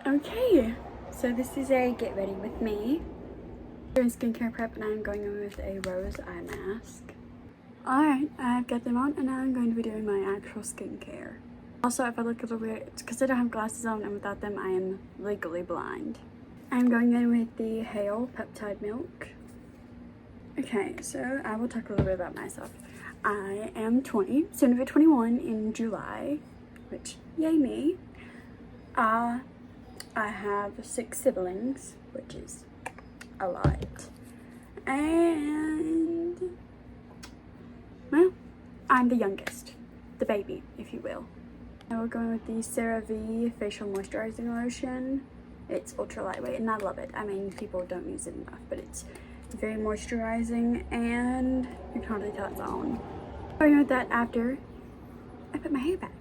Okay, so this is a get ready with me. Doing skincare prep, and I'm going in with a rose eye mask. Alright, I've got them on and now I'm going to be doing my actual skincare. Also, if I look a little weird, it's because I don't have glasses on, and without them I am legally blind. I'm going in with the Hale Peptide Milk. Okay, so I will talk a little bit about myself. I am 20, soon to be 21 in July, which, yay me. I have 6 siblings, which is a lot. And, well, I'm the youngest, the baby, if you will. Now we're going with the CeraVe Facial Moisturizing Lotion. It's ultra lightweight and I love it. I mean, people don't use it enough, but it's very moisturizing and you can hardly tell it's on. Going with that after I put my hair back,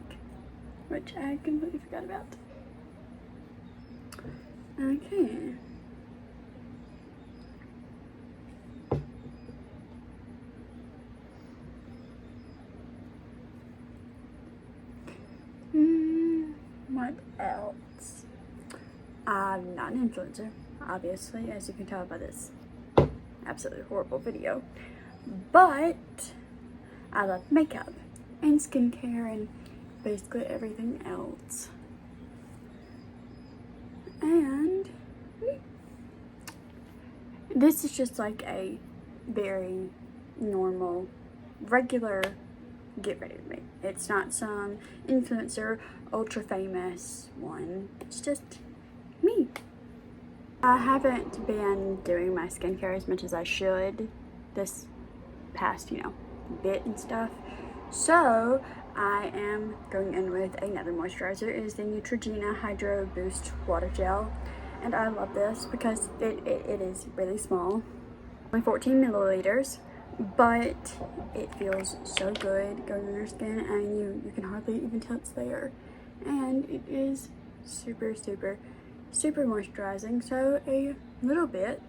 which I completely forgot about. Okay. What else? I'm not an influencer, obviously, as you can tell by this absolutely horrible video. But I love makeup and skincare and basically everything else. And this is just like a very normal, regular get ready with me. It's not some influencer, ultra famous one. It's just me. I haven't been doing my skincare as much as I should this past, bit and stuff. So I am going in with another moisturizer. It is the Neutrogena Hydro Boost Water Gel. And I love this because it is really small. Only 14 milliliters. But it feels so good going on your skin, and you can hardly even tell it's there. And it is super, super, super moisturizing. So a little bit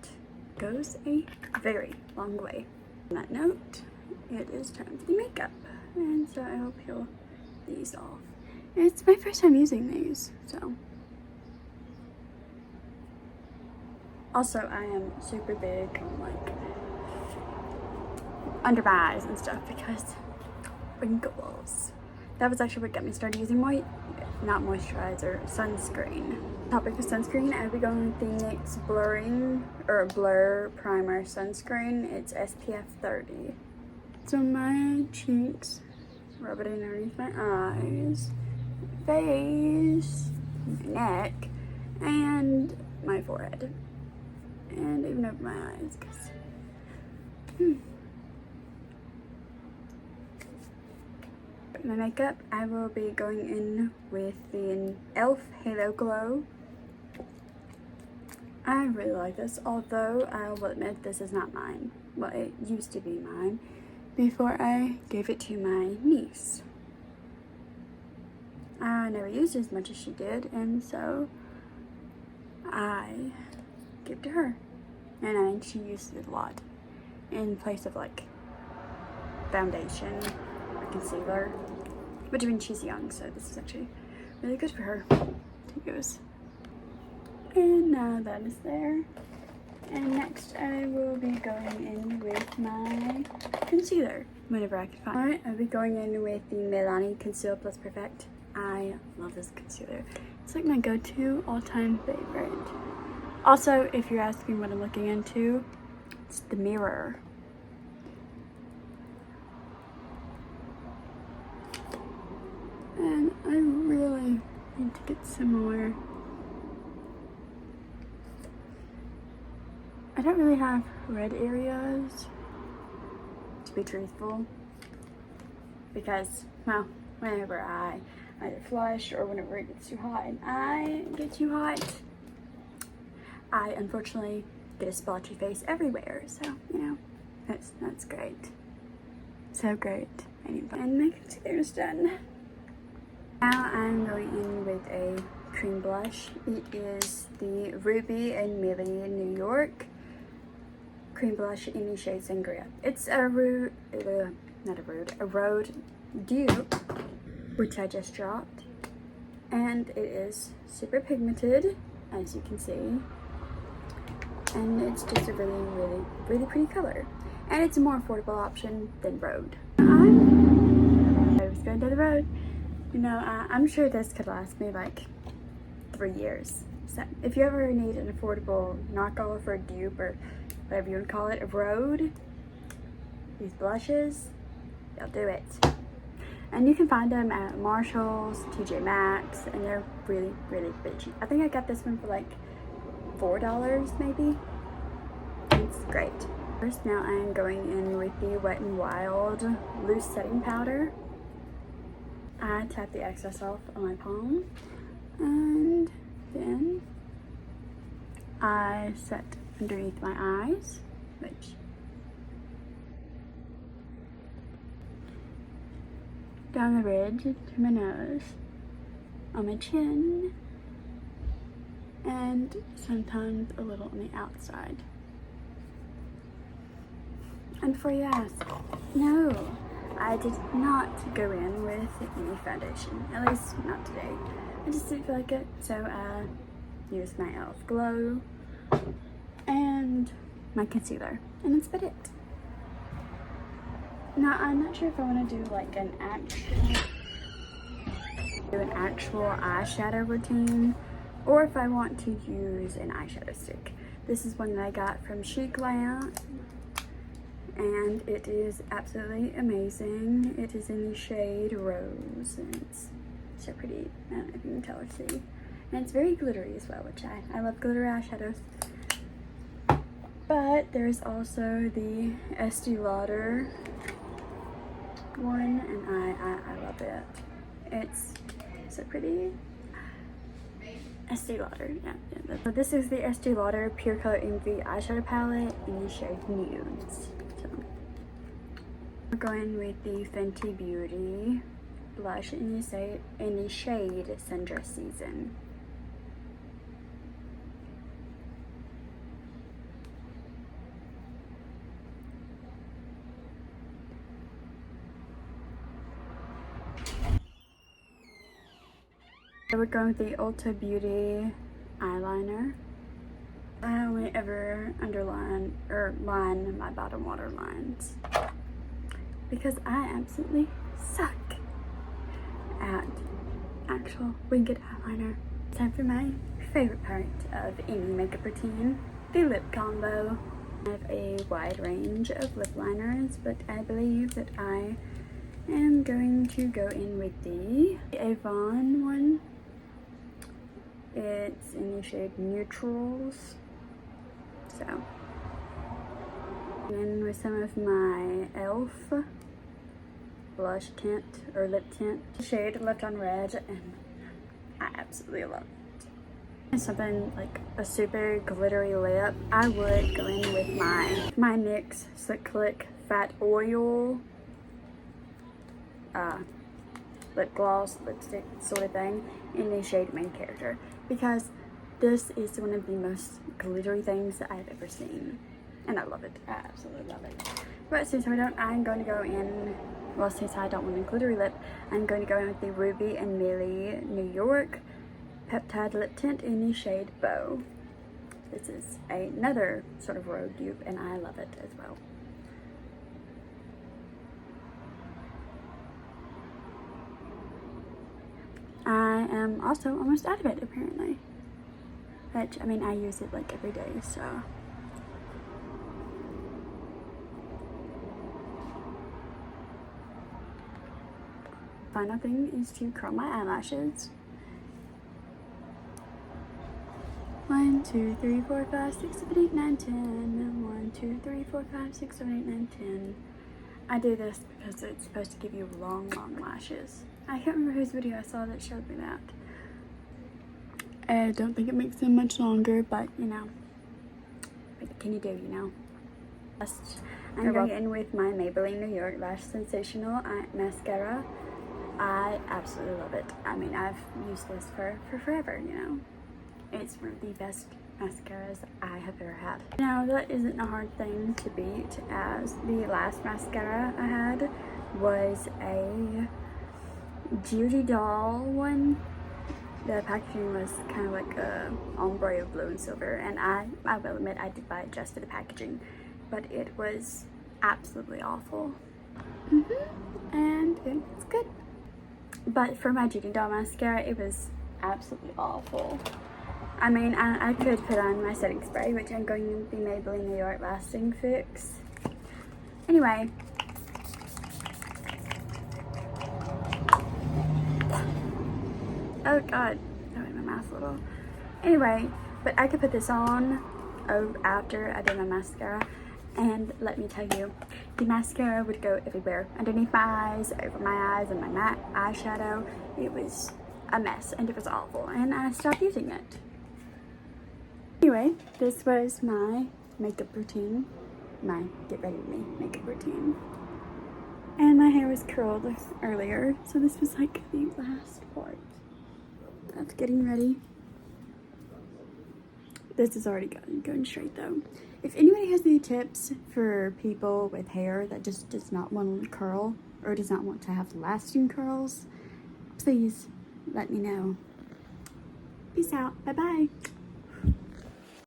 goes a very long way. On that note, it is time for the makeup. And so I will peel these off. It's my first time using these, so. Also, I am super big on like under my eyes and stuff because wrinkles. That was actually what got me started using not moisturizer, sunscreen. Topic of sunscreen, I'll be going with the NYX Blur Primer Sunscreen. It's SPF 30. So my cheeks, rub it in underneath my eyes, face, my neck, and my forehead. And even over my eyes, because my makeup, I will be going in with the e.l.f. Halo Glow. I really like this, although I will admit this is not mine. Well, it used to be mine before I gave it to my niece. I never used it as much as she did, and so I gave it to her. And she used it a lot in place of like foundation or concealer. But I mean, she's young, so this is actually really good for her to use. And now that is there. And next I will be going in with my concealer whenever I can find it. Alright, I'll be going in with the Milani Conceal Plus Perfect. I love this concealer. It's like my go-to all-time favorite. Also, if you're asking what I'm looking into, it's the mirror. And I really need to get some more. I don't really have red areas, to be truthful, because, well, whenever I either flush or whenever it gets too hot and I get too hot, I unfortunately get a splotchy face everywhere. So, that's great. So great. And my concealer is done. Now I'm going in with a cream blush. It is the Ruby and Millie New York cream blush in the shade Sangria. It's a Rode dupe, which I just dropped. and it is super pigmented, as you can see, and it's just a really pretty color, and it's a more affordable option than Rhode. I was going down the road. You know, I'm sure this could last me like 3 years. So if you ever need an affordable knockoff or dupe or whatever you want to call it, of Rhode, these blushes, they'll do it. And you can find them at Marshall's, TJ Maxx, and they're really cheap. I think I got this one for like $4 maybe. It's great. First, now I'm going in with the Wet n Wild loose setting powder. I tap the excess off on my palm, and then I set underneath my eyes, which down the ridge to my nose, on my chin, and sometimes a little on the outside. And before you ask, no, I did not go in with any foundation, at least not today. I just didn't feel like it, so I used my e.l.f. Glow and my concealer, and that's about it. Now, I'm not sure if I want to do like an actual eyeshadow routine, or if I want to use an eyeshadow stick. This is one that I got from Chic Lamp, and it is absolutely amazing. It is in the shade Rose, and it's so pretty. I don't know if you can tell or see. And it's very glittery as well, which I love glittery eyeshadows. But there's also the Estee Lauder one, and I love it. It's so pretty. Estee Lauder, yeah. So this is the Estee Lauder Pure Color Envy eyeshadow palette in the shade Nudes. So we're going with the Fenty Beauty blush in the shade Sundress Season. So we're going with the Ulta Beauty eyeliner. I only ever underline or line my bottom water lines because I absolutely suck at actual winged eyeliner. Time for my favorite part of any makeup routine, the lip combo. I have a wide range of lip liners, but I believe that I am going to go in with the Avon one. It's in the shade Neutrals. So, and with some of my e.l.f. blush tint or lip tint, shade Left on Red, and I absolutely love it. And something like a super glittery lip, I would go in with my NYX Slick Click Fat Oil lip gloss, lipstick sort of thing in the shade Main Character, because this is one of the most glittery things that I've ever seen, and I love it. I absolutely love it. But since I'm going to go in, well, since I don't want a glittery lip, I'm going to go in with the Ruby and Millie New York Peptide Lip Tint in the shade Bow. This is another sort of Rhode dupe, and I love it as well. I am also almost out of it, apparently. Which, I mean, I use it like every day, so. Final thing is to curl my eyelashes. 1, 2, 3, 4, 5, 6, 7, 8, 9, 10. 1, 2, 3, 4, 5, 6, 7, 8, 9, 10. I do this because it's supposed to give you long lashes. I can't remember whose video I saw that showed me that. I don't think it makes them much longer, but you know, what can you do, you know? I'm going in with my Maybelline New York Lash Sensational mascara. I absolutely love it. I mean, I've used this for forever, you know. It's one of the best mascaras I have ever had. Now, that isn't a hard thing to beat, as the last mascara I had was a Judy Doll one. The packaging was kind of like a ombre of blue and silver, and I will admit I did buy it just for the packaging, but it was absolutely awful. And it's good. But for my Genie Doll mascara, it was absolutely awful. I mean, I could put on my setting spray, which I'm going to be Maybelline New York Lasting Fix. Anyway. Oh god, that made my mouth a little. Anyway, but I could put this on after I did my mascara, and let me tell you, the mascara would go everywhere. Underneath my eyes, over my eyes, and my matte eyeshadow. It was a mess, and it was awful, and I stopped using it. Anyway, this was my makeup routine, my get ready with me makeup routine. And my hair was curled earlier, so this was like the last part of getting ready. This is already going straight though. If anybody has any tips for people with hair that just does not want to curl or does not want to have lasting curls, please let me know. Peace out. Bye bye.